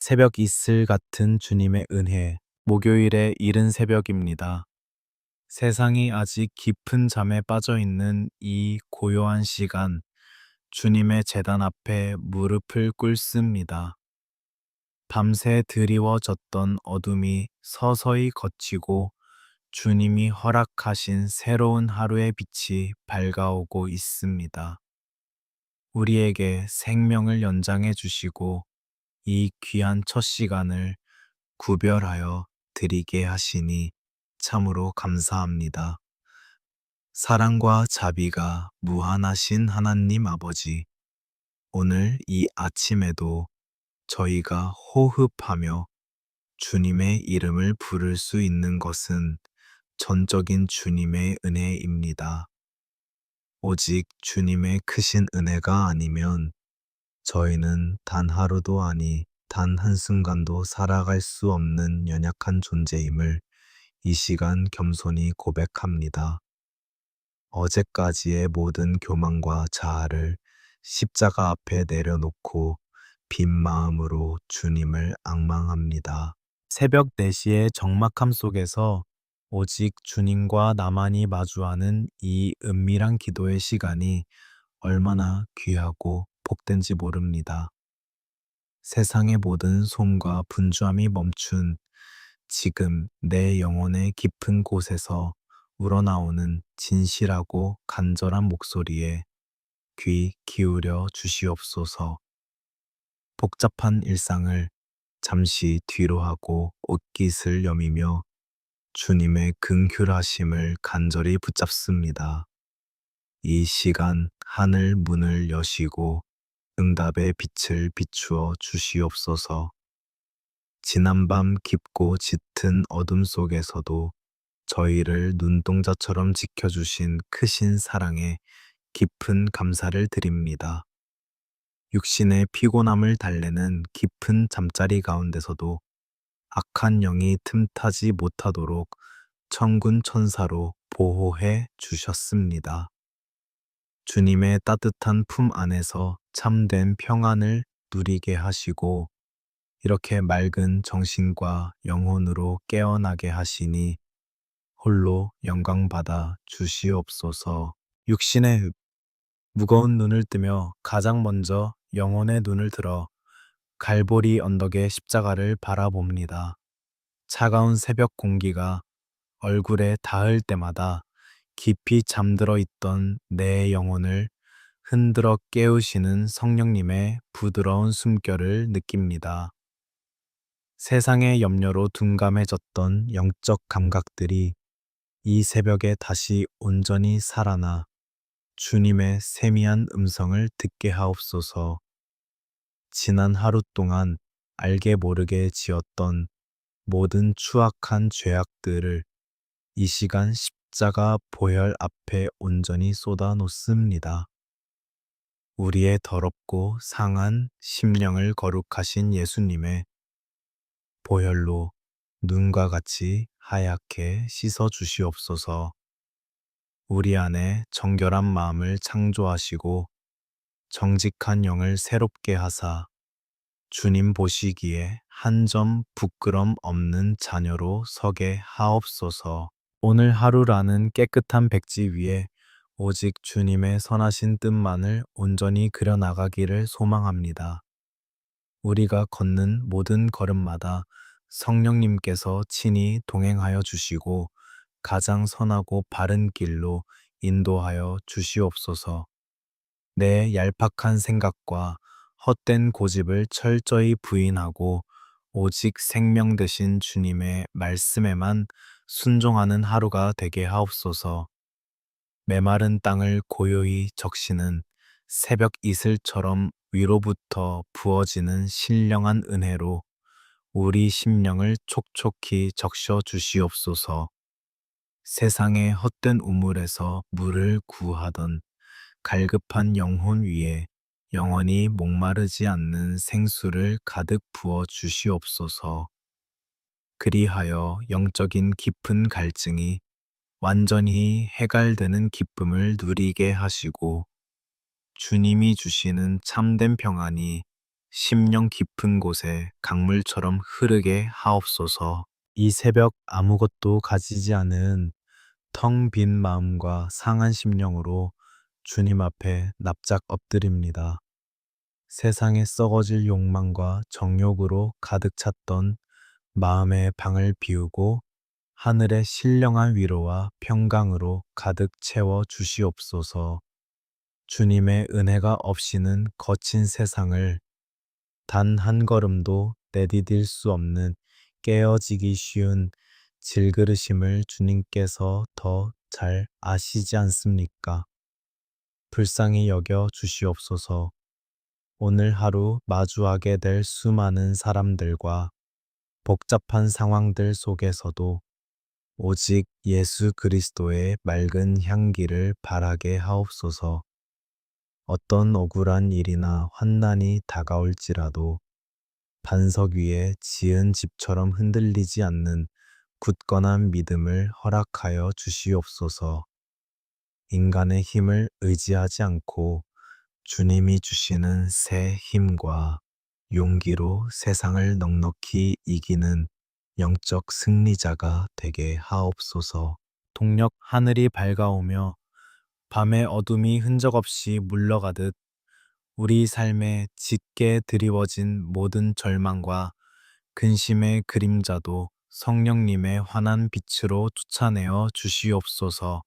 새벽 이슬 같은 주님의 은혜, 목요일의 이른 새벽입니다. 세상이 아직 깊은 잠에 빠져 있는 이 고요한 시간, 주님의 제단 앞에 무릎을 꿇습니다. 밤새 드리워졌던 어둠이 서서히 걷히고 주님이 허락하신 새로운 하루의 빛이 밝아오고 있습니다. 우리에게 생명을 연장해 주시고 이 귀한 첫 시간을 구별하여 드리게 하시니 참으로 감사합니다. 사랑과 자비가 무한하신 하나님 아버지, 오늘 이 아침에도 저희가 호흡하며 주님의 이름을 부를 수 있는 것은 전적인 주님의 은혜입니다. 오직 주님의 크신 은혜가 아니면 저희는 단 하루도 아니 단 한순간도 살아갈 수 없는 연약한 존재임을 이 시간 겸손히 고백합니다. 어제까지의 모든 교만과 자아를 십자가 앞에 내려놓고 빈 마음으로 주님을 앙망합니다. 새벽 4시의 적막함 속에서 오직 주님과 나만이 마주하는 이 은밀한 기도의 시간이 얼마나 귀하고 복된지 모릅니다. 세상의 모든 소음과 분주함이 멈춘 지금 내 영혼의 깊은 곳에서 우러나오는 진실하고 간절한 목소리에 귀 기울여 주시옵소서. 복잡한 일상을 잠시 뒤로 하고 옷깃을 여미며 주님의 긍휼하심을 간절히 붙잡습니다. 이 시간 하늘 문을 여시고 응답의 빛을 비추어 주시옵소서. 지난밤 깊고 짙은 어둠 속에서도 저희를 눈동자처럼 지켜주신 크신 사랑에 깊은 감사를 드립니다. 육신의 피곤함을 달래는 깊은 잠자리 가운데서도 악한 영이 틈타지 못하도록 천군 천사로 보호해 주셨습니다. 주님의 따뜻한 품 안에서 참된 평안을 누리게 하시고 이렇게 맑은 정신과 영혼으로 깨어나게 하시니 홀로 영광받아 주시옵소서. 육신의 무거운 눈을 뜨며 가장 먼저 영혼의 눈을 들어 갈보리 언덕의 십자가를 바라봅니다. 차가운 새벽 공기가 얼굴에 닿을 때마다 깊이 잠들어 있던 내 영혼을 흔들어 깨우시는 성령님의 부드러운 숨결을 느낍니다. 세상의 염려로 둔감해졌던 영적 감각들이 이 새벽에 다시 온전히 살아나 주님의 세미한 음성을 듣게 하옵소서. 지난 하루 동안 알게 모르게 지었던 모든 추악한 죄악들을 이 시간 십자가 보혈 앞에 온전히 쏟아 놓습니다. 우리의 더럽고 상한 심령을 거룩하신 예수님의 보혈로 눈과 같이 하얗게 씻어 주시옵소서. 우리 안에 정결한 마음을 창조하시고 정직한 영을 새롭게 하사 주님 보시기에 한 점 부끄럼 없는 자녀로 서게 하옵소서. 오늘 하루라는 깨끗한 백지 위에 오직 주님의 선하신 뜻만을 온전히 그려나가기를 소망합니다. 우리가 걷는 모든 걸음마다 성령님께서 친히 동행하여 주시고 가장 선하고 바른 길로 인도하여 주시옵소서. 내 얄팍한 생각과 헛된 고집을 철저히 부인하고 오직 생명 되신 주님의 말씀에만 순종하는 하루가 되게 하옵소서. 메마른 땅을 고요히 적시는 새벽 이슬처럼 위로부터 부어지는 신령한 은혜로 우리 심령을 촉촉히 적셔 주시옵소서. 세상의 헛된 우물에서 물을 구하던 갈급한 영혼 위에 영원히 목마르지 않는 생수를 가득 부어 주시옵소서. 그리하여 영적인 깊은 갈증이 완전히 해갈되는 기쁨을 누리게 하시고 주님이 주시는 참된 평안이 심령 깊은 곳에 강물처럼 흐르게 하옵소서. 이 새벽 아무것도 가지지 않은 텅 빈 마음과 상한 심령으로 주님 앞에 납작 엎드립니다. 세상에 썩어질 욕망과 정욕으로 가득 찼던 마음의 방을 비우고 하늘의 신령한 위로와 평강으로 가득 채워 주시옵소서. 주님의 은혜가 없이는 거친 세상을 단 한 걸음도 내디딜 수 없는 깨어지기 쉬운 질그릇임을 주님께서 더 잘 아시지 않습니까? 불쌍히 여겨 주시옵소서. 오늘 하루 마주하게 될 수많은 사람들과 복잡한 상황들 속에서도 오직 예수 그리스도의 맑은 향기를 바라게 하옵소서. 어떤 억울한 일이나 환난이 다가올지라도 반석 위에 지은 집처럼 흔들리지 않는 굳건한 믿음을 허락하여 주시옵소서. 인간의 힘을 의지하지 않고 주님이 주시는 새 힘과 용기로 세상을 넉넉히 이기는 영적 승리자가 되게 하옵소서. 동력 하늘이 밝아오며 밤의 어둠이 흔적 없이 물러가듯 우리 삶에 짙게 드리워진 모든 절망과 근심의 그림자도 성령님의 환한 빛으로 쫓아내어 주시옵소서.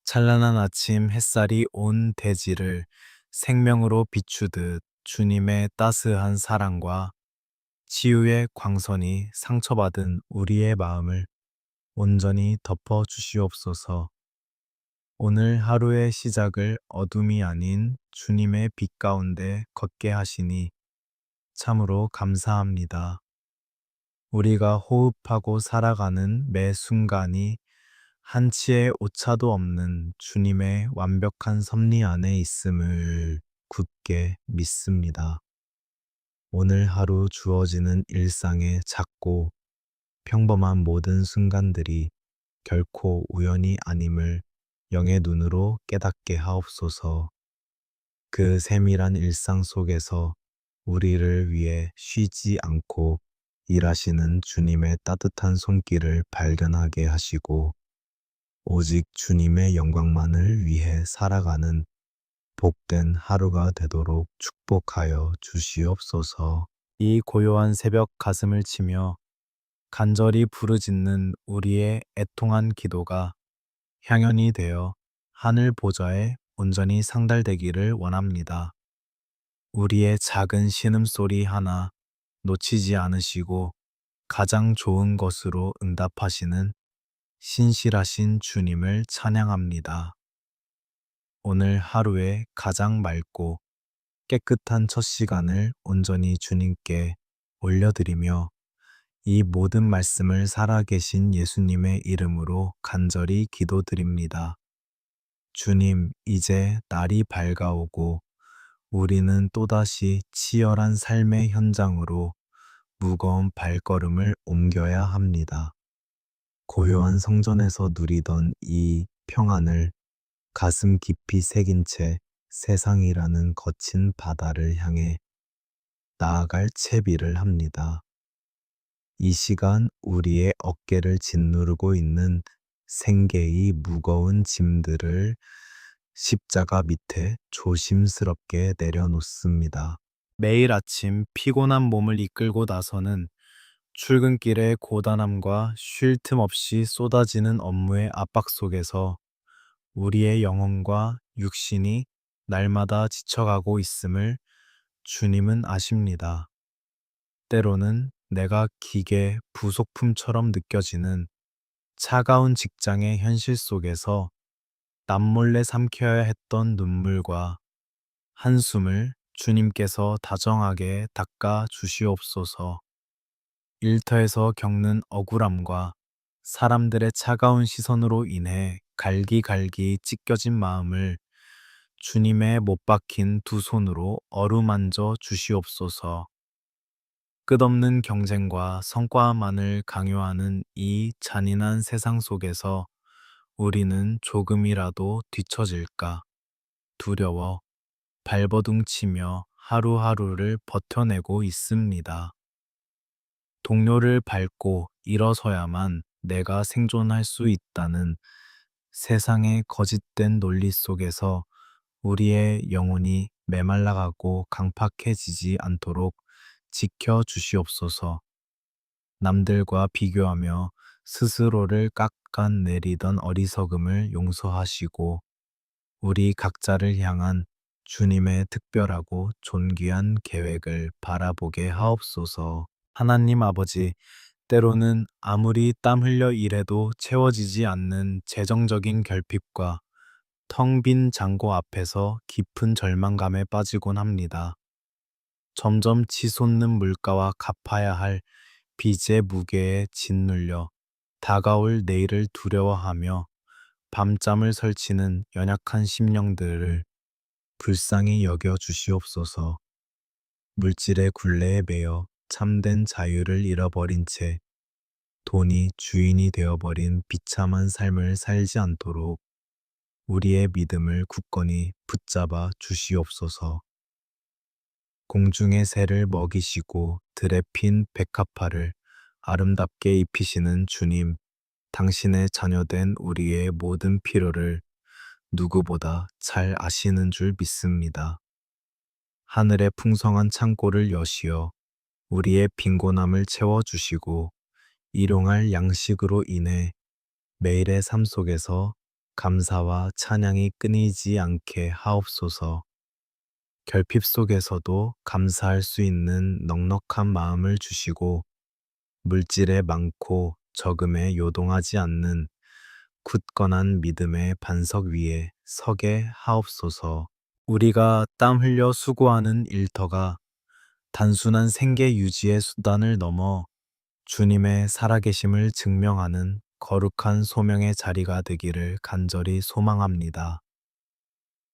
찬란한 아침 햇살이 온 대지를 생명으로 비추듯 주님의 따스한 사랑과 치유의 광선이 상처받은 우리의 마음을 온전히 덮어 주시옵소서. 오늘 하루의 시작을 어둠이 아닌 주님의 빛 가운데 걷게 하시니 참으로 감사합니다. 우리가 호흡하고 살아가는 매 순간이 한치의 오차도 없는 주님의 완벽한 섭리 안에 있음을 굳게 믿습니다. 오늘 하루 주어지는 일상의 작고 평범한 모든 순간들이 결코 우연이 아님을 영의 눈으로 깨닫게 하옵소서. 그 세밀한 일상 속에서 우리를 위해 쉬지 않고 일하시는 주님의 따뜻한 손길을 발견하게 하시고 오직 주님의 영광만을 위해 살아가는 복된 하루가 되도록 축복하여 주시옵소서. 이 고요한 새벽 가슴을 치며 간절히 부르짖는 우리의 애통한 기도가 향연이 되어 하늘 보좌에 온전히 상달되기를 원합니다. 우리의 작은 신음소리 하나 놓치지 않으시고 가장 좋은 것으로 응답하시는 신실하신 주님을 찬양합니다. 오늘 하루의 가장 맑고 깨끗한 첫 시간을 온전히 주님께 올려드리며 이 모든 말씀을 살아계신 예수님의 이름으로 간절히 기도드립니다. 주님, 이제 날이 밝아오고 우리는 또다시 치열한 삶의 현장으로 무거운 발걸음을 옮겨야 합니다. 고요한 성전에서 누리던 이 평안을 가슴 깊이 새긴 채 세상이라는 거친 바다를 향해 나아갈 채비를 합니다. 이 시간 우리의 어깨를 짓누르고 있는 생계의 무거운 짐들을 십자가 밑에 조심스럽게 내려놓습니다. 매일 아침 피곤한 몸을 이끌고 나서는 출근길의 고단함과 쉴 틈 없이 쏟아지는 업무의 압박 속에서 우리의 영혼과 육신이 날마다 지쳐가고 있음을 주님은 아십니다. 때로는 내가 기계 부속품처럼 느껴지는 차가운 직장의 현실 속에서 남몰래 삼켜야 했던 눈물과 한숨을 주님께서 다정하게 닦아 주시옵소서. 일터에서 겪는 억울함과 사람들의 차가운 시선으로 인해 갈기갈기 찢겨진 마음을 주님의 못 박힌 두 손으로 어루만져 주시옵소서. 끝없는 경쟁과 성과만을 강요하는 이 잔인한 세상 속에서 우리는 조금이라도 뒤처질까 두려워 발버둥치며 하루하루를 버텨내고 있습니다. 동료를 밟고 일어서야만 내가 생존할 수 있다는 세상의 거짓된 논리 속에서 우리의 영혼이 메말라가고 강팍해지지 않도록 지켜 주시옵소서. 남들과 비교하며 스스로를 깎아내리던 어리석음을 용서하시고 우리 각자를 향한 주님의 특별하고 존귀한 계획을 바라보게 하옵소서. 하나님 아버지, 때로는 아무리 땀 흘려 일해도 채워지지 않는 재정적인 결핍과 텅 빈 창고 앞에서 깊은 절망감에 빠지곤 합니다. 점점 치솟는 물가와 갚아야 할 빚의 무게에 짓눌려 다가올 내일을 두려워하며 밤잠을 설치는 연약한 심령들을 불쌍히 여겨 주시옵소서. 물질의 굴레에 매여 참된 자유를 잃어버린 채 돈이 주인이 되어버린 비참한 삶을 살지 않도록 우리의 믿음을 굳건히 붙잡아 주시옵소서. 공중의 새를 먹이시고 들에 핀 백합화를 아름답게 입히시는 주님, 당신의 자녀된 우리의 모든 필요를 누구보다 잘 아시는 줄 믿습니다. 하늘의 풍성한 창고를 여시어 우리의 빈곤함을 채워주시고 일용할 양식으로 인해 매일의 삶 속에서 감사와 찬양이 끊이지 않게 하옵소서. 결핍 속에서도 감사할 수 있는 넉넉한 마음을 주시고 물질에 많고 적음에 요동하지 않는 굳건한 믿음의 반석 위에 서게 하옵소서. 우리가 땀 흘려 수고하는 일터가 단순한 생계 유지의 수단을 넘어 주님의 살아계심을 증명하는 거룩한 소명의 자리가 되기를 간절히 소망합니다.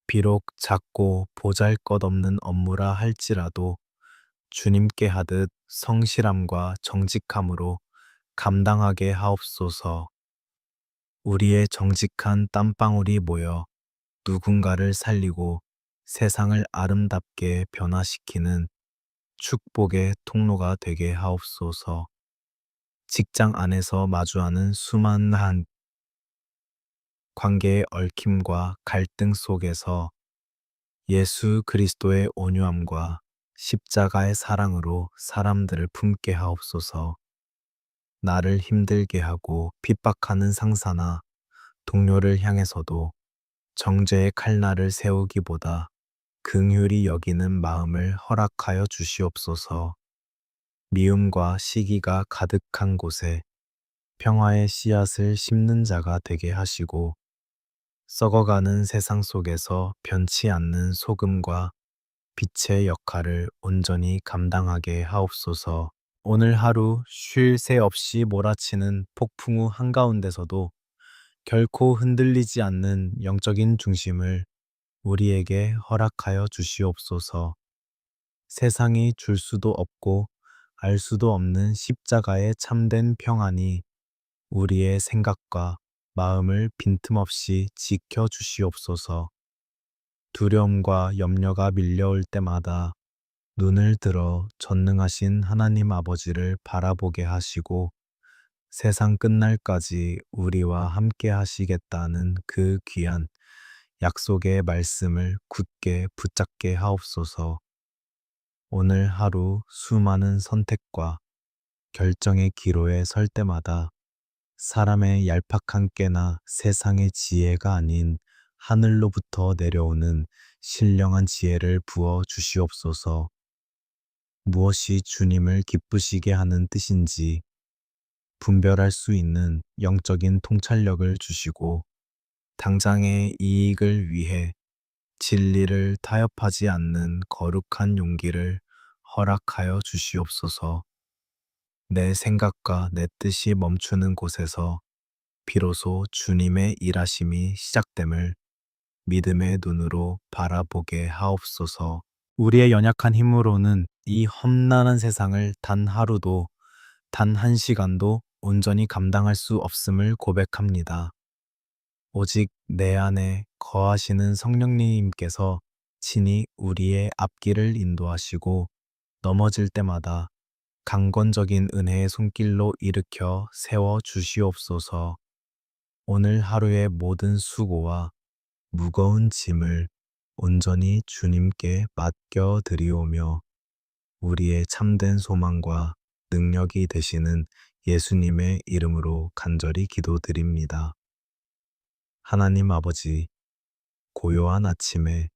비록 작고 보잘것없는 업무라 할지라도 주님께 하듯 성실함과 정직함으로 감당하게 하옵소서. 우리의 정직한 땀방울이 모여 누군가를 살리고 세상을 아름답게 변화시키는 축복의 통로가 되게 하옵소서. 직장 안에서 마주하는 수많은 관계의 얽힘과 갈등 속에서 예수 그리스도의 온유함과 십자가의 사랑으로 사람들을 품게 하옵소서. 나를 힘들게 하고 핍박하는 상사나 동료를 향해서도 정죄의 칼날을 세우기보다 긍휼히 여기는 마음을 허락하여 주시옵소서. 미움과 시기가 가득한 곳에 평화의 씨앗을 심는 자가 되게 하시고 썩어가는 세상 속에서 변치 않는 소금과 빛의 역할을 온전히 감당하게 하옵소서. 오늘 하루 쉴 새 없이 몰아치는 폭풍우 한가운데서도 결코 흔들리지 않는 영적인 중심을 우리에게 허락하여 주시옵소서. 세상이 줄 수도 없고 알 수도 없는 십자가의 참된 평안이 우리의 생각과 마음을 빈틈없이 지켜 주시옵소서. 두려움과 염려가 밀려올 때마다 눈을 들어 전능하신 하나님 아버지를 바라보게 하시고 세상 끝날까지 우리와 함께 하시겠다는 그 귀한 약속의 말씀을 굳게 붙잡게 하옵소서. 오늘 하루 수많은 선택과 결정의 기로에 설 때마다 사람의 얄팍한 깨나 세상의 지혜가 아닌 하늘로부터 내려오는 신령한 지혜를 부어 주시옵소서. 무엇이 주님을 기쁘시게 하는 뜻인지 분별할 수 있는 영적인 통찰력을 주시고 당장의 이익을 위해 진리를 타협하지 않는 거룩한 용기를 허락하여 주시옵소서. 내 생각과 내 뜻이 멈추는 곳에서 비로소 주님의 일하심이 시작됨을 믿음의 눈으로 바라보게 하옵소서. 우리의 연약한 힘으로는 이 험난한 세상을 단 하루도, 단 한 시간도 온전히 감당할 수 없음을 고백합니다. 오직 내 안에 거하시는 성령님께서 친히 우리의 앞길을 인도하시고 넘어질 때마다 강권적인 은혜의 손길로 일으켜 세워 주시옵소서. 오늘 하루의 모든 수고와 무거운 짐을 온전히 주님께 맡겨 드리오며 우리의 참된 소망과 능력이 되시는 예수님의 이름으로 간절히 기도드립니다. 하나님 아버지, 고요한 아침에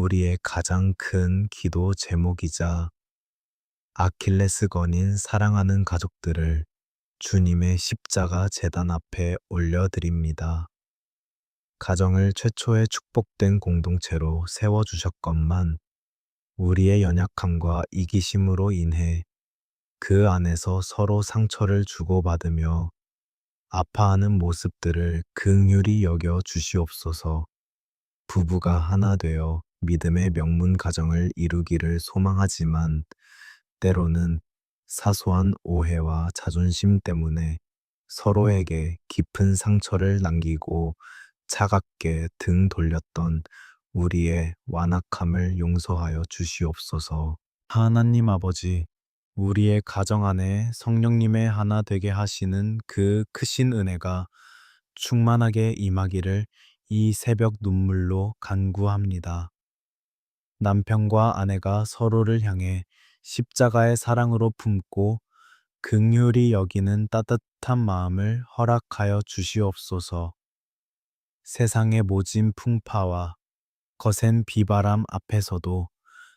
우리의 가장 큰 기도 제목이자 아킬레스건인 사랑하는 가족들을 주님의 십자가 제단 앞에 올려드립니다. 가정을 최초의 축복된 공동체로 세워주셨건만 우리의 연약함과 이기심으로 인해 그 안에서 서로 상처를 주고받으며 아파하는 모습들을 긍휼히 여겨 주시옵소서. 부부가 하나 되어 믿음의 명문 가정을 이루기를 소망하지만 때로는 사소한 오해와 자존심 때문에 서로에게 깊은 상처를 남기고 차갑게 등 돌렸던 우리의 완악함을 용서하여 주시옵소서. 하나님 아버지, 우리의 가정 안에 성령님의 하나 되게 하시는 그 크신 은혜가 충만하게 임하기를 이 새벽 눈물로 간구합니다. 남편과 아내가 서로를 향해 십자가의 사랑으로 품고 긍휼히 여기는 따뜻한 마음을 허락하여 주시옵소서. 세상의 모진 풍파와 거센 비바람 앞에서도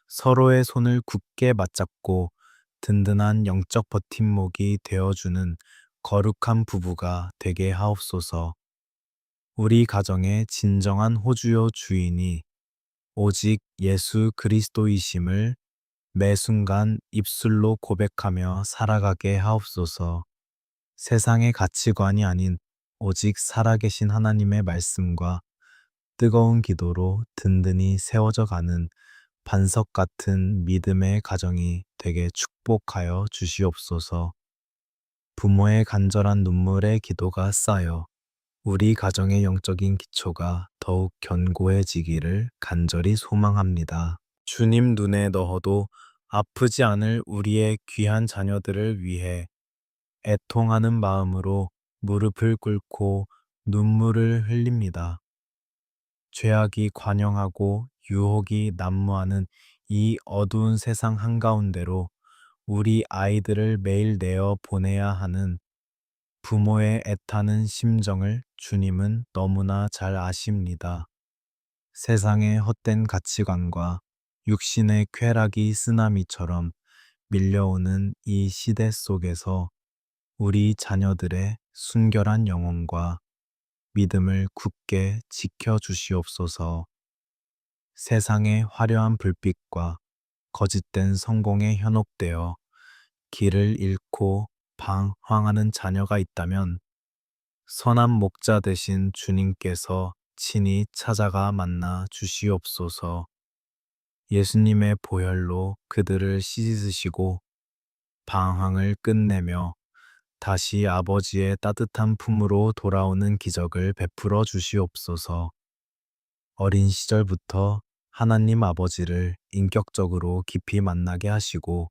서로의 손을 굳게 맞잡고 든든한 영적 버팀목이 되어주는 거룩한 부부가 되게 하옵소서. 우리 가정의 진정한 호주요 주인이 오직 예수 그리스도이심을 매 순간 입술로 고백하며 살아가게 하옵소서. 세상의 가치관이 아닌 오직 살아계신 하나님의 말씀과 뜨거운 기도로 든든히 세워져 가는 반석 같은 믿음의 가정이 되게 축복하여 주시옵소서. 부모의 간절한 눈물의 기도가 쌓여 우리 가정의 영적인 기초가 더욱 견고해지기를 간절히 소망합니다. 주님 눈에 넣어도 아프지 않을 우리의 귀한 자녀들을 위해 애통하는 마음으로 무릎을 꿇고 눈물을 흘립니다. 죄악이 관영하고 유혹이 난무하는 이 어두운 세상 한가운데로 우리 아이들을 매일 내어 보내야 하는 부모의 애타는 심정을 주님은 너무나 잘 아십니다. 세상의 헛된 가치관과 육신의 쾌락이 쓰나미처럼 밀려오는 이 시대 속에서 우리 자녀들의 순결한 영혼과 믿음을 굳게 지켜주시옵소서. 세상의 화려한 불빛과 거짓된 성공에 현혹되어 길을 잃고 방황하는 자녀가 있다면 선한 목자 되신 주님께서 친히 찾아가 만나 주시옵소서. 예수님의 보혈로 그들을 씻으시고 방황을 끝내며 다시 아버지의 따뜻한 품으로 돌아오는 기적을 베풀어 주시옵소서. 어린 시절부터 하나님 아버지를 인격적으로 깊이 만나게 하시고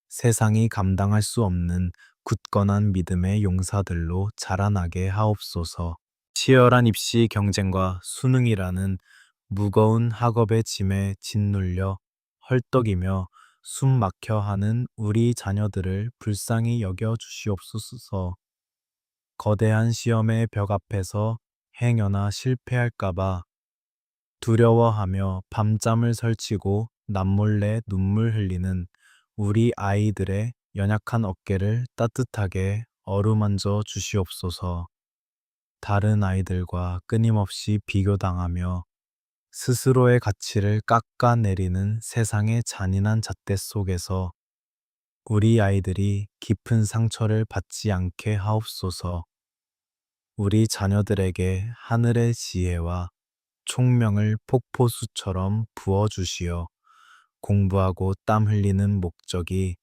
세상이 감당할 수 없는 굳건한 믿음의 용사들로 자라나게 하옵소서. 치열한 입시 경쟁과 수능이라는 무거운 학업의 짐에 짓눌려 헐떡이며 숨 막혀 하는 우리 자녀들을 불쌍히 여겨 주시옵소서. 거대한 시험의 벽 앞에서 행여나 실패할까봐 두려워하며 밤잠을 설치고 남몰래 눈물 흘리는 우리 아이들의 연약한 어깨를 따뜻하게 어루만져 주시옵소서. 다른 아이들과 끊임없이 비교당하며 스스로의 가치를 깎아내리는 세상의 잔인한 잣대 속에서 우리 아이들이 깊은 상처를 받지 않게 하옵소서. 우리 자녀들에게 하늘의 지혜와 총명을 폭포수처럼 부어주시어 공부하고 땀 흘리는 목적이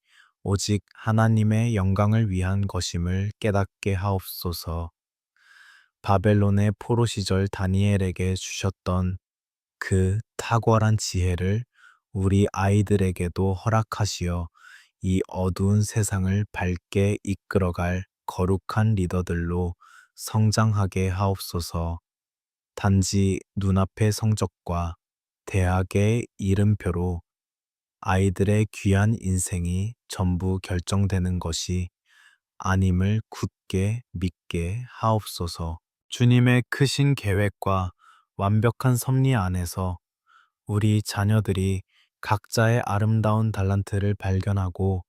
오직 하나님의 영광을 위한 것임을 깨닫게 하옵소서. 바벨론의 포로 시절 다니엘에게 주셨던 그 탁월한 지혜를 우리 아이들에게도 허락하시어 이 어두운 세상을 밝게 이끌어갈 거룩한 리더들로 성장하게 하옵소서. 단지 눈앞의 성적과 대학의 이름표로 아이들의 귀한 인생이 전부 결정되는 것이 아님을 굳게 믿게 하옵소서. 주님의 크신 계획과 완벽한 섭리 안에서 우리 자녀들이 각자의 아름다운 달란트를 발견하고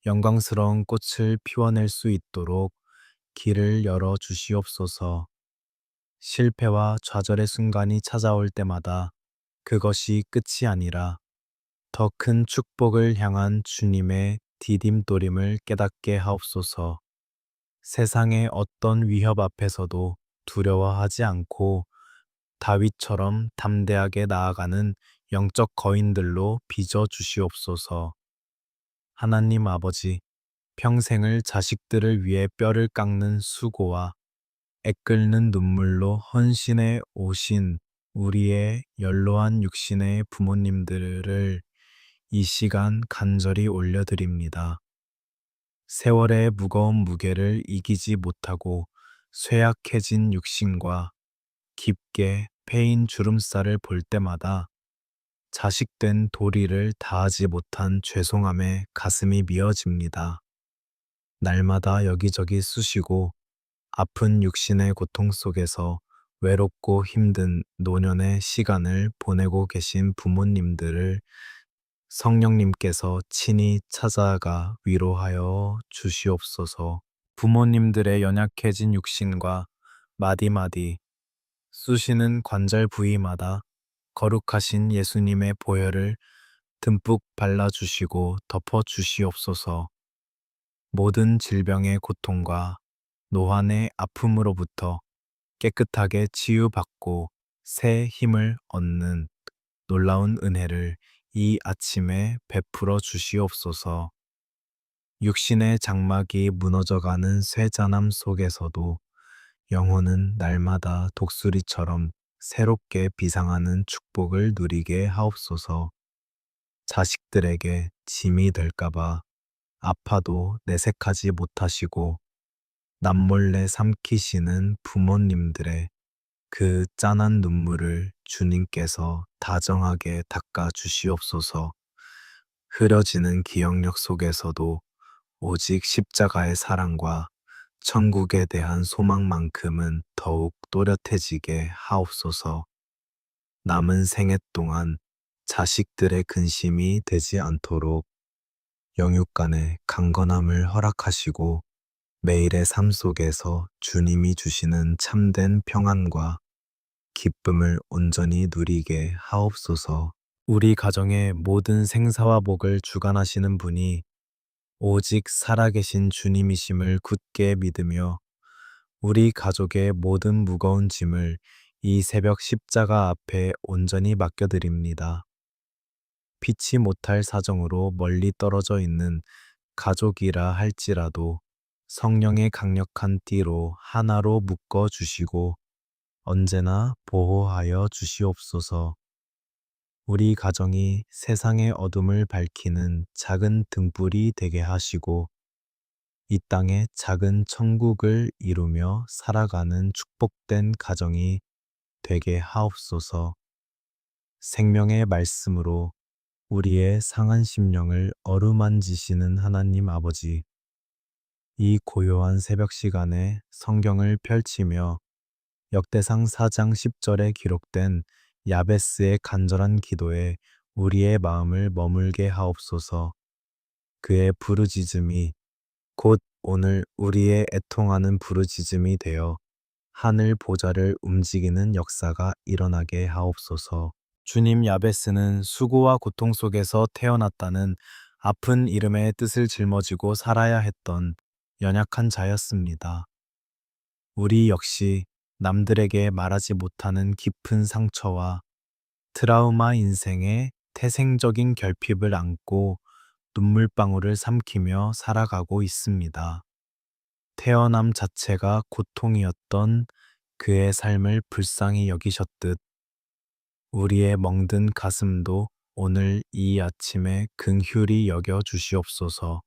영광스러운 꽃을 피워낼 수 있도록 길을 열어 주시옵소서. 실패와 좌절의 순간이 찾아올 때마다 그것이 끝이 아니라 더 큰 축복을 향한 주님의 디딤돌임을 깨닫게 하옵소서. 세상의 어떤 위협 앞에서도 두려워하지 않고 다윗처럼 담대하게 나아가는 영적 거인들로 빚어 주시옵소서. 하나님 아버지, 평생을 자식들을 위해 뼈를 깎는 수고와 애끓는 눈물로 헌신해 오신 우리의 연로한 육신의 부모님들을 이 시간 간절히 올려드립니다. 세월의 무거운 무게를 이기지 못하고 쇠약해진 육신과 깊게 패인 주름살을 볼 때마다 자식된 도리를 다하지 못한 죄송함에 가슴이 미어집니다. 날마다 여기저기 쑤시고 아픈 육신의 고통 속에서 외롭고 힘든 노년의 시간을 보내고 계신 부모님들을 성령님께서 친히 찾아가 위로하여 주시옵소서. 부모님들의 연약해진 육신과 마디마디 쑤시는 관절 부위마다 거룩하신 예수님의 보혈을 듬뿍 발라주시고 덮어주시옵소서. 모든 질병의 고통과 노환의 아픔으로부터 깨끗하게 치유받고 새 힘을 얻는 놀라운 은혜를 이 아침에 베풀어 주시옵소서. 육신의 장막이 무너져가는 쇠잔함 속에서도 영혼은 날마다 독수리처럼 새롭게 비상하는 축복을 누리게 하옵소서. 자식들에게 짐이 될까봐 아파도 내색하지 못하시고 남몰래 삼키시는 부모님들의 그 짠한 눈물을 주님께서 다정하게 닦아 주시옵소서. 흐려지는 기억력 속에서도 오직 십자가의 사랑과 천국에 대한 소망만큼은 더욱 또렷해지게 하옵소서. 남은 생애 동안 자식들의 근심이 되지 않도록 영육간의 강건함을 허락하시고 매일의 삶 속에서 주님이 주시는 참된 평안과 기쁨을 온전히 누리게 하옵소서. 우리 가정의 모든 생사와 복을 주관하시는 분이 오직 살아계신 주님이심을 굳게 믿으며 우리 가족의 모든 무거운 짐을 이 새벽 십자가 앞에 온전히 맡겨드립니다. 피치 못할 사정으로 멀리 떨어져 있는 가족이라 할지라도 성령의 강력한 띠로 하나로 묶어 주시고 언제나 보호하여 주시옵소서. 우리 가정이 세상의 어둠을 밝히는 작은 등불이 되게 하시고 이 땅에 작은 천국을 이루며 살아가는 축복된 가정이 되게 하옵소서. 생명의 말씀으로 우리의 상한 심령을 어루만지시는 하나님 아버지, 이 고요한 새벽 시간에 성경을 펼치며 역대상 4장 10절에 기록된 야베스의 간절한 기도에 우리의 마음을 머물게 하옵소서. 그의 부르짖음이 곧 오늘 우리의 애통하는 부르짖음이 되어 하늘 보좌를 움직이는 역사가 일어나게 하옵소서. 주님, 야베스는 수고와 고통 속에서 태어났다는 아픈 이름의 뜻을 짊어지고 살아야 했던 연약한 자였습니다. 우리 역시 남들에게 말하지 못하는 깊은 상처와 트라우마 인생의 태생적인 결핍을 안고 눈물방울을 삼키며 살아가고 있습니다. 태어남 자체가 고통이었던 그의 삶을 불쌍히 여기셨듯 우리의 멍든 가슴도 오늘 이 아침에 긍휼히 여겨 주시옵소서.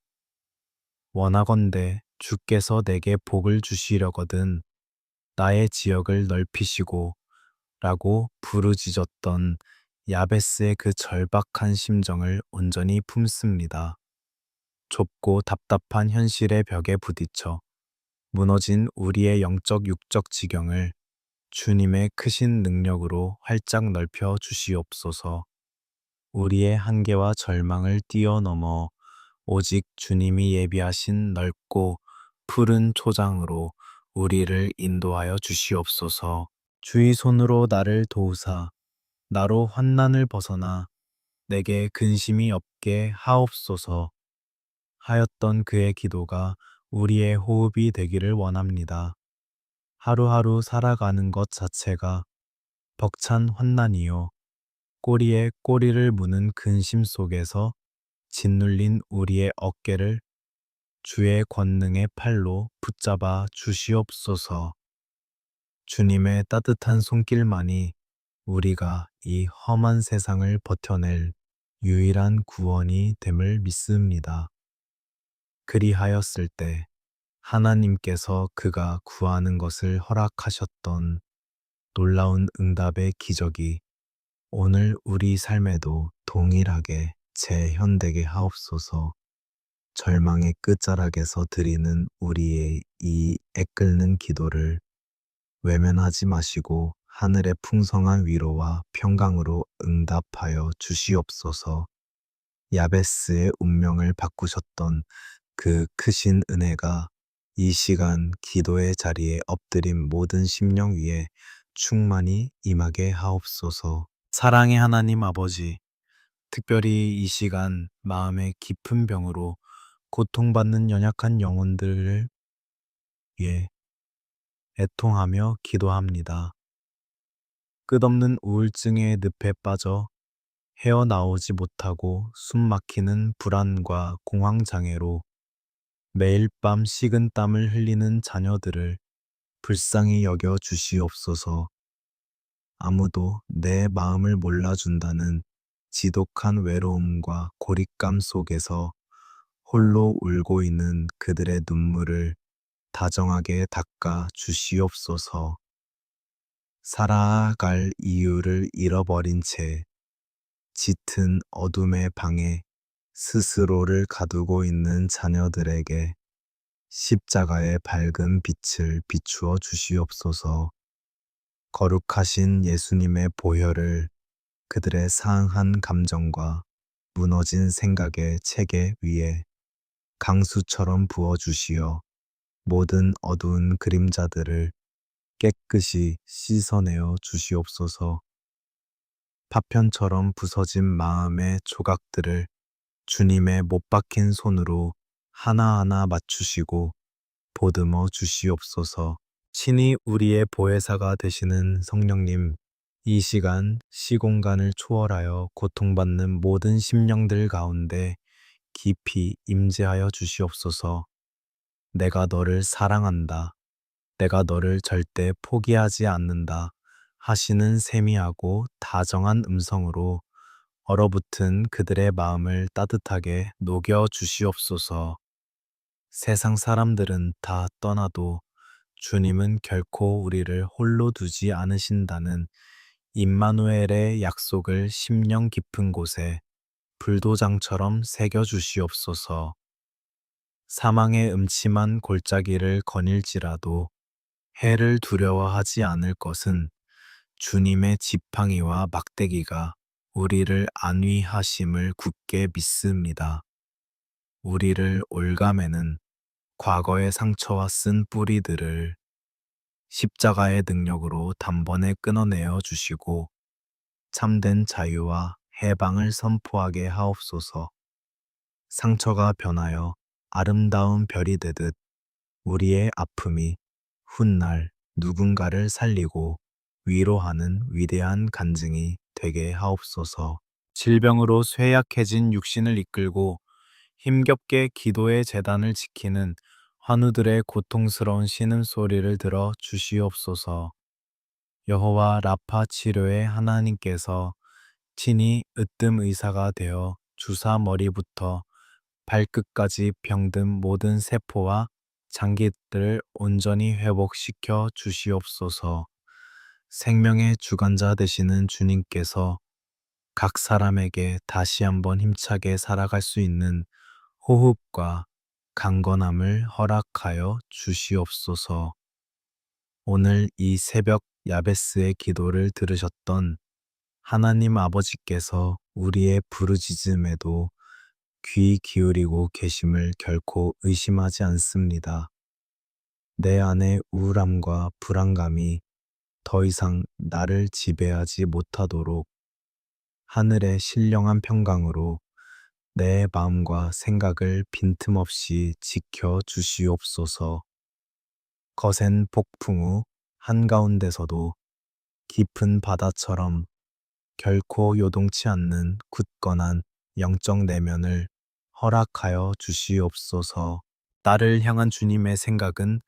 원하건대 주께서 내게 복을 주시려거든 나의 지역을 넓히시고 라고 부르짖었던 야베스의 그 절박한 심정을 온전히 품습니다. 좁고 답답한 현실의 벽에 부딪혀 무너진 우리의 영적 육적 지경을 주님의 크신 능력으로 활짝 넓혀 주시옵소서. 우리의 한계와 절망을 뛰어넘어 오직 주님이 예비하신 넓고 푸른 초장으로 우리를 인도하여 주시옵소서. 주의 손으로 나를 도우사 나로 환난을 벗어나 내게 근심이 없게 하옵소서 하였던 그의 기도가 우리의 호흡이 되기를 원합니다. 하루하루 살아가는 것 자체가 벅찬 환난이요. 꼬리에 꼬리를 무는 근심 속에서 짓눌린 우리의 어깨를 주의 권능의 팔로 붙잡아 주시옵소서. 주님의 따뜻한 손길만이 우리가 이 험한 세상을 버텨낼 유일한 구원이 됨을 믿습니다. 그리하였을 때 하나님께서 그가 구하는 것을 허락하셨던 놀라운 응답의 기적이 오늘 우리 삶에도 동일하게 재현되게 하옵소서. 절망의 끝자락에서 드리는 우리의 이 애끓는 기도를 외면하지 마시고 하늘의 풍성한 위로와 평강으로 응답하여 주시옵소서. 야베스의 운명을 바꾸셨던 그 크신 은혜가 이 시간 기도의 자리에 엎드린 모든 심령 위에 충만히 임하게 하옵소서. 사랑의 하나님 아버지, 특별히 이 시간 마음의 깊은 병으로 고통받는 연약한 영혼들을 위해 애통하며 기도합니다. 끝없는 우울증의 늪에 빠져 헤어나오지 못하고 숨 막히는 불안과 공황장애로 매일 밤 식은 땀을 흘리는 자녀들을 불쌍히 여겨 주시옵소서. 아무도 내 마음을 몰라준다는 지독한 외로움과 고립감 속에서 홀로 울고 있는 그들의 눈물을 다정하게 닦아 주시옵소서. 살아갈 이유를 잃어버린 채 짙은 어둠의 방에 스스로를 가두고 있는 자녀들에게 십자가의 밝은 빛을 비추어 주시옵소서. 거룩하신 예수님의 보혈을 그들의 상한 감정과 무너진 생각의 체계 위에 강수처럼 부어 주시어 모든 어두운 그림자들을 깨끗이 씻어내어 주시옵소서. 파편처럼 부서진 마음의 조각들을 주님의 못 박힌 손으로 하나하나 맞추시고 보듬어 주시옵소서. 친히 우리의 보혜사가 되시는 성령님, 이 시간 시공간을 초월하여 고통받는 모든 심령들 가운데 깊이 임재하여 주시옵소서. 내가 너를 사랑한다. 내가 너를 절대 포기하지 않는다. 하시는 세미하고 다정한 음성으로 얼어붙은 그들의 마음을 따뜻하게 녹여 주시옵소서. 세상 사람들은 다 떠나도 주님은 결코 우리를 홀로 두지 않으신다는 임마누엘의 약속을 심령 깊은 곳에 불도장처럼 새겨 주시옵소서. 사망의 음침한 골짜기를 거닐지라도 해를 두려워하지 않을 것은 주님의 지팡이와 막대기가 우리를 안위하심을 굳게 믿습니다. 우리를 올가매는 과거의 상처와 쓴 뿌리들을 십자가의 능력으로 단번에 끊어내어 주시고 참된 자유와 해방을 선포하게 하옵소서. 상처가 변하여 아름다운 별이 되듯 우리의 아픔이 훗날 누군가를 살리고 위로하는 위대한 간증이 되게 하옵소서. 질병으로 쇠약해진 육신을 이끌고 힘겹게 기도의 재단을 지키는 환우들의 고통스러운 신음소리를 들어 주시옵소서. 여호와 라파 치료의 하나님께서 친히 으뜸 의사가 되어 주사 머리부터 발끝까지 병든 모든 세포와 장기들을 온전히 회복시켜 주시옵소서. 생명의 주관자 되시는 주님께서 각 사람에게 다시 한번 힘차게 살아갈 수 있는 호흡과 강건함을 허락하여 주시옵소서. 오늘 이 새벽 야베스의 기도를 들으셨던 하나님 아버지께서 우리의 부르짖음에도 귀 기울이고 계심을 결코 의심하지 않습니다. 내 안의 우울함과 불안감이 더 이상 나를 지배하지 못하도록 하늘의 신령한 평강으로 내 마음과 생각을 빈틈없이 지켜 주시옵소서. 거센 폭풍 후 한가운데서도 깊은 바다처럼 결코 요동치 않는 굳건한 영적 내면을 허락하여 주시옵소서. 나를 향한 주님의 생각은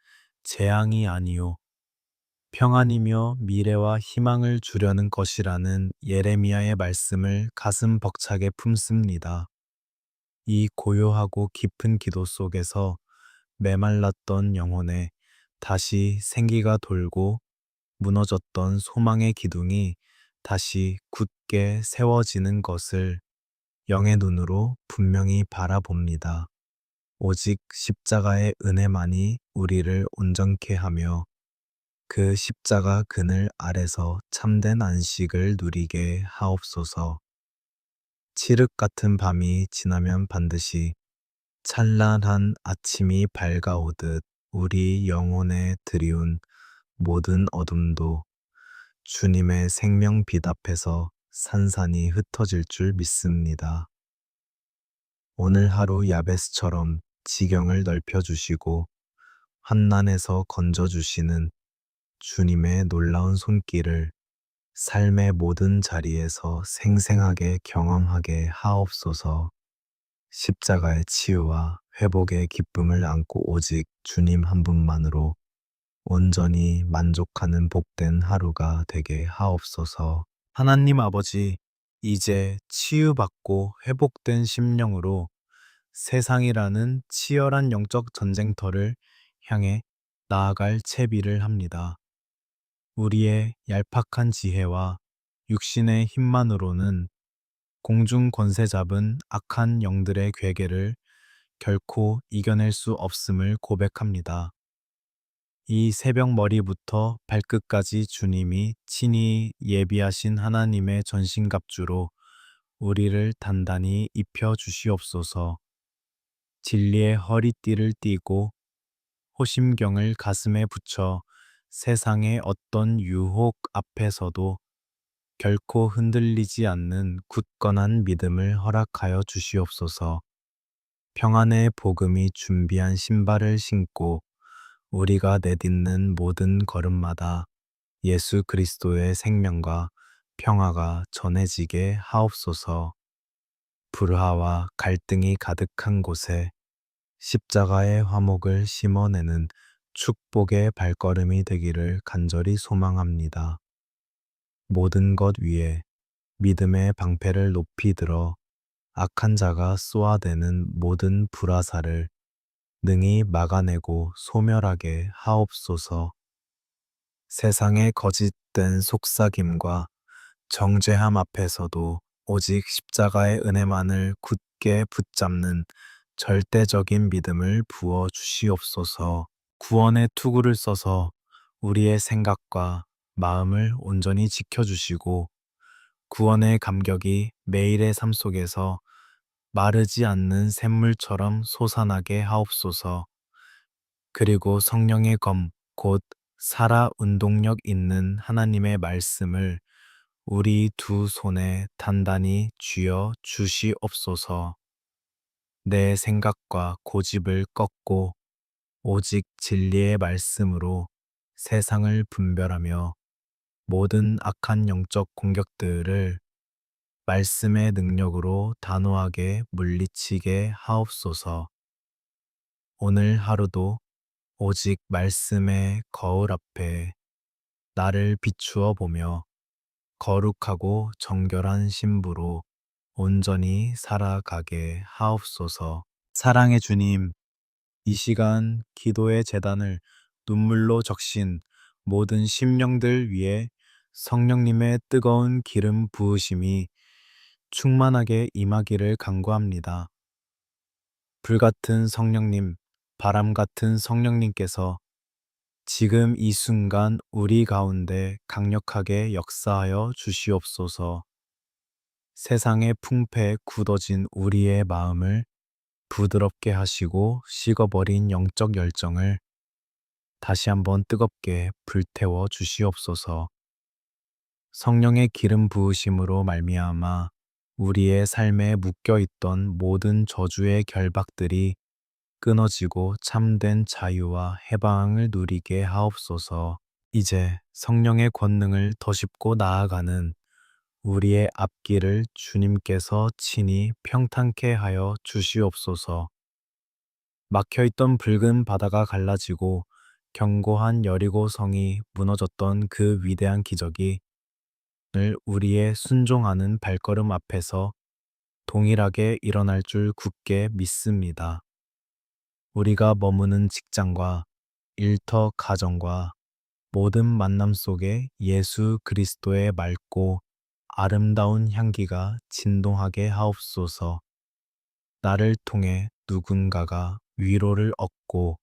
재앙이 아니요 평안이며 미래와 희망을 주려는 것이라는 예레미야의 말씀을 가슴 벅차게 품습니다. 이 고요하고 깊은 기도 속에서 메말랐던 영혼에 다시 생기가 돌고 무너졌던 소망의 기둥이 다시 굳게 세워지는 것을 영의 눈으로 분명히 바라봅니다. 오직 십자가의 은혜만이 우리를 온전케 하며 그 십자가 그늘 아래서 참된 안식을 누리게 하옵소서. 칠흑 같은 밤이 지나면 반드시 찬란한 아침이 밝아오듯 우리 영혼에 드리운 모든 어둠도 주님의 생명빛 앞에서 산산이 흩어질 줄 믿습니다. 오늘 하루 야베스처럼 지경을 넓혀주시고 환난에서 건져주시는 주님의 놀라운 손길을 삶의 모든 자리에서 생생하게 경험하게 하옵소서. 십자가의 치유와 회복의 기쁨을 안고 오직 주님 한 분만으로 온전히 만족하는 복된 하루가 되게 하옵소서. 하나님 아버지, 이제 치유받고 회복된 심령으로 세상이라는 치열한 영적 전쟁터를 향해 나아갈 채비를 합니다. 우리의 얄팍한 지혜와 육신의 힘만으로는 공중 권세 잡은 악한 영들의 괴계를 결코 이겨낼 수 없음을 고백합니다. 이 새벽 머리부터 발끝까지 주님이 친히 예비하신 하나님의 전신갑주로 우리를 단단히 입혀 주시옵소서. 진리의 허리띠를 띠고 호심경을 가슴에 붙여 세상의 어떤 유혹 앞에서도 결코 흔들리지 않는 굳건한 믿음을 허락하여 주시옵소서. 평안의 복음이 준비한 신발을 신고 우리가 내딛는 모든 걸음마다 예수 그리스도의 생명과 평화가 전해지게 하옵소서. 불화와 갈등이 가득한 곳에 십자가의 화목을 심어내는 축복의 발걸음이 되기를 간절히 소망합니다. 모든 것 위에 믿음의 방패를 높이 들어 악한 자가 쏘아대는 모든 불화살을 능히 막아내고 소멸하게 하옵소서. 세상의 거짓된 속삭임과 정죄함 앞에서도 오직 십자가의 은혜만을 굳게 붙잡는 절대적인 믿음을 부어 주시옵소서. 구원의 투구를 써서 우리의 생각과 마음을 온전히 지켜주시고 구원의 감격이 매일의 삶 속에서 마르지 않는 샘물처럼 솟아나게 하옵소서. 그리고 성령의 검, 곧 살아 운동력 있는 하나님의 말씀을 우리 두 손에 단단히 쥐어 주시옵소서. 내 생각과 고집을 꺾고 오직 진리의 말씀으로 세상을 분별하며 모든 악한 영적 공격들을 말씀의 능력으로 단호하게 물리치게 하옵소서. 오늘 하루도 오직 말씀의 거울 앞에 나를 비추어 보며 거룩하고 정결한 신부로 온전히 살아가게 하옵소서. 사랑의 주님, 이 시간 기도의 제단을 눈물로 적신 모든 심령들 위해 성령님의 뜨거운 기름 부으심이 충만하게 임하기를 간구합니다. 불같은 성령님, 바람 같은 성령님께서 지금 이 순간 우리 가운데 강력하게 역사하여 주시옵소서. 세상의 풍패에 굳어진 우리의 마음을 부드럽게 하시고 식어버린 영적 열정을 다시 한번 뜨겁게 불태워 주시옵소서. 성령의 기름 부으심으로 말미암아 우리의 삶에 묶여 있던 모든 저주의 결박들이 끊어지고 참된 자유와 해방을 누리게 하옵소서. 이제 성령의 권능을 더 짚고 나아가는 우리의 앞길을 주님께서 친히 평탄케 하여 주시옵소서. 막혀있던 붉은 바다가 갈라지고 견고한 여리고 성이 무너졌던 그 위대한 기적이 오늘 우리의 순종하는 발걸음 앞에서 동일하게 일어날 줄 굳게 믿습니다. 우리가 머무는 직장과 일터 가정과 모든 만남 속에 예수 그리스도의 맑고 아름다운 향기가 진동하게 하옵소서. 나를 통해 누군가가 위로를 얻고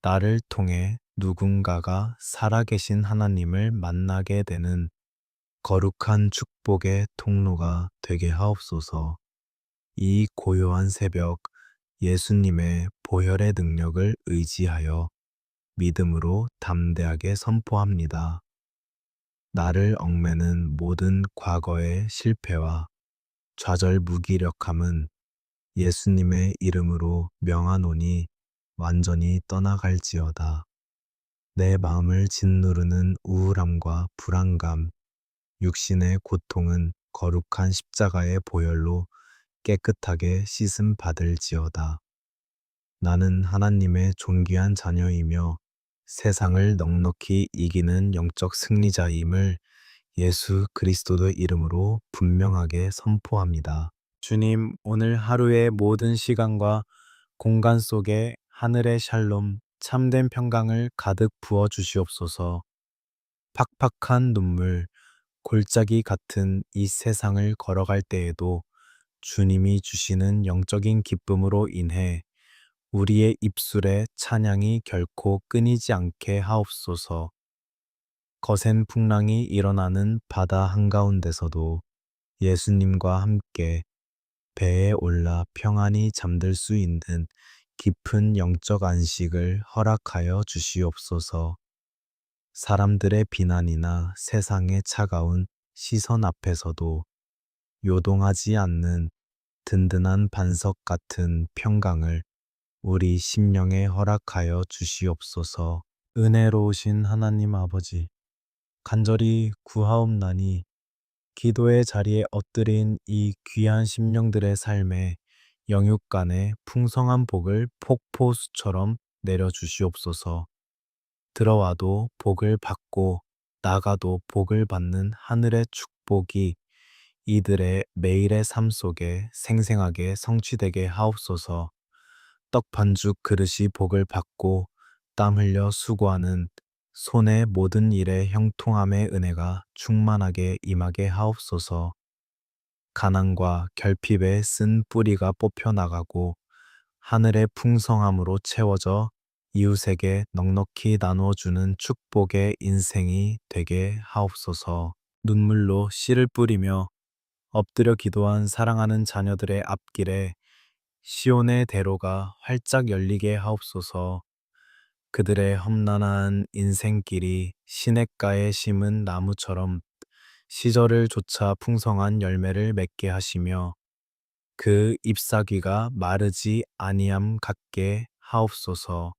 나를 통해 누군가가 살아계신 하나님을 만나게 되는 거룩한 축복의 통로가 되게 하옵소서. 이 고요한 새벽 예수님의 보혈의 능력을 의지하여 믿음으로 담대하게 선포합니다. 나를 얽매는 모든 과거의 실패와 좌절 무기력함은 예수님의 이름으로 명하노니 완전히 떠나갈지어다. 내 마음을 짓누르는 우울함과 불안감, 육신의 고통은 거룩한 십자가의 보혈로 깨끗하게 씻음 받을지어다. 나는 하나님의 존귀한 자녀이며 세상을 넉넉히 이기는 영적 승리자임을 예수 그리스도의 이름으로 분명하게 선포합니다. 주님, 오늘 하루의 모든 시간과 공간 속에 하늘의 샬롬, 참된 평강을 가득 부어 주시옵소서. 팍팍한 눈물, 골짜기 같은 이 세상을 걸어갈 때에도 주님이 주시는 영적인 기쁨으로 인해 우리의 입술에 찬양이 결코 끊이지 않게 하옵소서. 거센 풍랑이 일어나는 바다 한가운데서도 예수님과 함께 배에 올라 평안히 잠들 수 있는 깊은 영적 안식을 허락하여 주시옵소서. 사람들의 비난이나 세상의 차가운 시선 앞에서도 요동하지 않는 든든한 반석 같은 평강을 우리 심령에 허락하여 주시옵소서. 은혜로우신 하나님 아버지, 간절히 구하옵나니 기도의 자리에 엎드린 이 귀한 심령들의 삶에 영육간의 풍성한 복을 폭포수처럼 내려주시옵소서. 들어와도 복을 받고 나가도 복을 받는 하늘의 축복이 이들의 매일의 삶 속에 생생하게 성취되게 하옵소서. 떡 반죽 그릇이 복을 받고 땀 흘려 수고하는 손의 모든 일에 형통함의 은혜가 충만하게 임하게 하옵소서. 가난과 결핍에 쓴 뿌리가 뽑혀 나가고 하늘의 풍성함으로 채워져 이웃에게 넉넉히 나누어주는 축복의 인생이 되게 하옵소서. 눈물로 씨를 뿌리며 엎드려 기도한 사랑하는 자녀들의 앞길에 시온의 대로가 활짝 열리게 하옵소서. 그들의 험난한 인생길이 시냇가에 심은 나무처럼 시절을 쫓아 풍성한 열매를 맺게 하시며 그 잎사귀가 마르지 아니함 같게 하옵소서.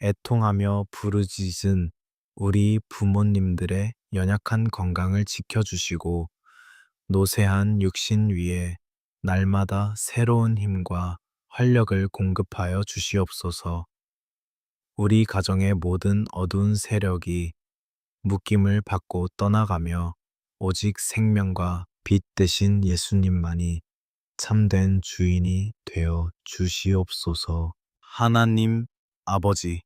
애통하며 부르짖은 우리 부모님들의 연약한 건강을 지켜주시고 노쇠한 육신 위에 날마다 새로운 힘과 활력을 공급하여 주시옵소서. 우리 가정의 모든 어두운 세력이 묶임을 받고 떠나가며 오직 생명과 빛 되신 예수님만이 참된 주인이 되어 주시옵소서. 하나님 아버지,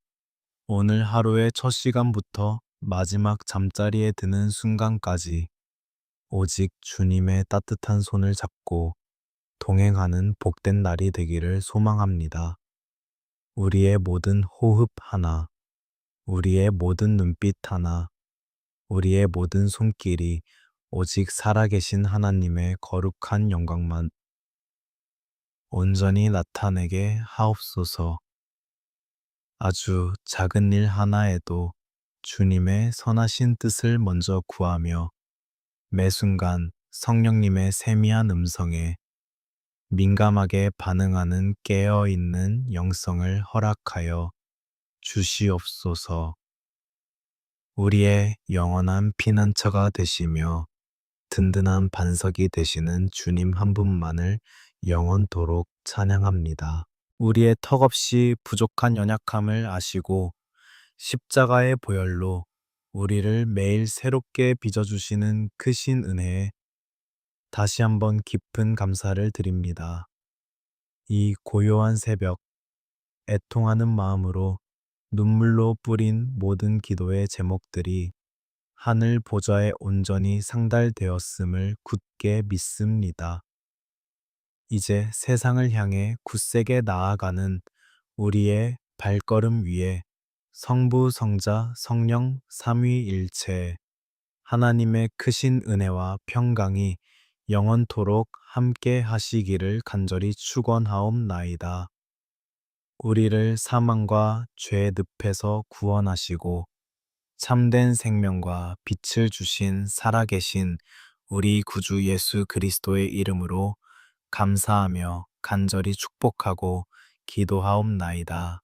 오늘 하루의 첫 시간부터 마지막 잠자리에 드는 순간까지 오직 주님의 따뜻한 손을 잡고 동행하는 복된 날이 되기를 소망합니다. 우리의 모든 호흡 하나, 우리의 모든 눈빛 하나, 우리의 모든 손길이 오직 살아계신 하나님의 거룩한 영광만 온전히 나타내게 하옵소서. 아주 작은 일 하나에도 주님의 선하신 뜻을 먼저 구하며 매 순간 성령님의 세미한 음성에 민감하게 반응하는 깨어있는 영성을 허락하여 주시옵소서. 우리의 영원한 피난처가 되시며 든든한 반석이 되시는 주님 한 분만을 영원토록 찬양합니다. 우리의 턱없이 부족한 연약함을 아시고 십자가의 보혈로 우리를 매일 새롭게 빚어주시는 크신 은혜에 다시 한번 깊은 감사를 드립니다. 이 고요한 새벽, 애통하는 마음으로 눈물로 뿌린 모든 기도의 제목들이 하늘 보좌에 온전히 상달되었음을 굳게 믿습니다. 이제 세상을 향해 굳세게 나아가는 우리의 발걸음 위에 성부, 성자, 성령 삼위일체 하나님의 크신 은혜와 평강이 영원토록 함께 하시기를 간절히 축원하옵나이다. 우리를 사망과 죄의 늪에서 구원하시고 참된 생명과 빛을 주신 살아계신 우리 구주 예수 그리스도의 이름으로 감사하며 간절히 축복하고 기도하옵나이다.